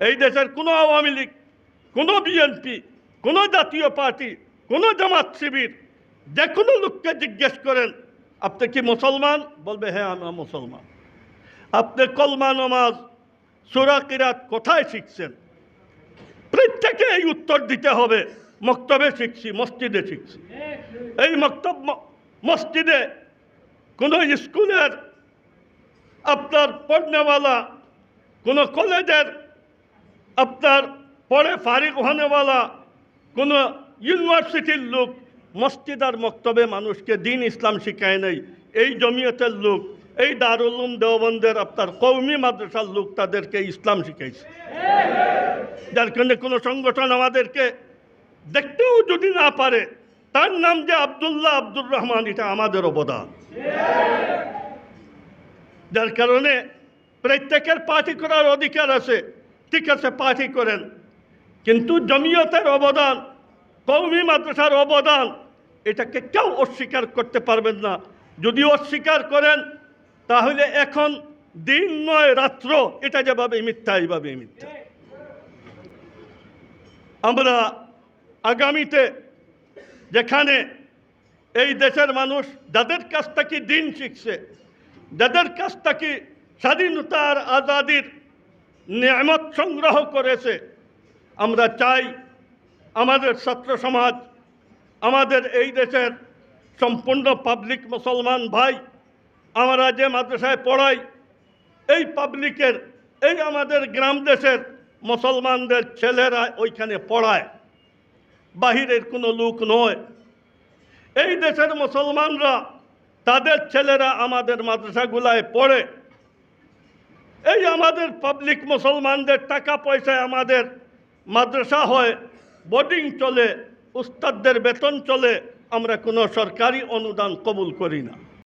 এই দেশের কোনো আওয়ামী লীগ, কোনো বিএনপি, কোনো জাতীয় পার্টি, কোনো জামাত শিবির যে কোনো লোককে জিজ্ঞেস করেন আপনি কি মুসলমান, বলবে হ্যাঁ আমরা মুসলমান। আপনি কলমা নমাজ সূরা কিরাত কোথায় শিখছেন? প্রত্যেকে এই উত্তর দিতে হবে মক্তবে শিখছি, মসজিদে শিখছি। এই মসজিদে কোনো স্কুলের আপনার পড়নেওয়ালা, কোনো কলেজের আপনার পড়ে ফারিক হনেওয়ালা, কোনো ইউনিভার্সিটির লোক মসজিদ আর মক্তবে মানুষকে দিন ইসলাম শিখায় নাই। এই জমিয়তের লোক, এই দারুল উলুম দেওবন্দের আপনার কওমি মাদ্রাসার লোক তাদেরকে ইসলাম শিখাইছে। যার কারণে কোনো সংগঠন আমাদেরকে দেখতেও যদি না পারে, তার নাম যে আব্দুল্লাহ আব্দুর রহমান, এটা আমাদের অবদান। যার কারণে প্রত্যেকের পার্টি করার অধিকার আছে, ঠিক আছে পার্টি করেন, কিন্তু জমিয়তের অবদান, কওমি মাদ্রাসার অবদান, এটাকে কেউ অস্বীকার করতে পারবেন না। যদি অস্বীকার করেন তাহলে এখন দিন নয় রাত্র, এটা যেভাবে মিথ্যা এইভাবে মিথ্যা। আমরা আগামীতে যেখানে এই দেশের মানুষ যাদের কাছ থেকে দিন শিখছে, যাদের কাছ থেকে স্বাধীনতা আর আজাদির নিয়ামত সংগ্রহ করেছে, আমরা চাই আমাদের ছাত্র সমাজ, আমাদের এই দেশের সম্পূর্ণ পাবলিক মুসলমান ভাই, আমরা যে মাদ্রাসায় পড়াই, এই পাবলিকের, এই আমাদের গ্রাম দেশের মুসলমানদের ছেলেরা ওইখানে পড়ায়, বাহিরের কোনো লোক নয়। এই দেশের মুসলমানরা, তাদের ছেলেরা আমাদের মাদ্রাসাগুলায় পড়ে। এই আমাদের পাবলিক মুসলমানদের টাকা পয়সায় আমাদের মাদ্রাসা হয়, বোর্ডিং চলে, উস্তাদদের বেতন চলে। আমরা কোনো সরকারি অনুদান কবুল করি না।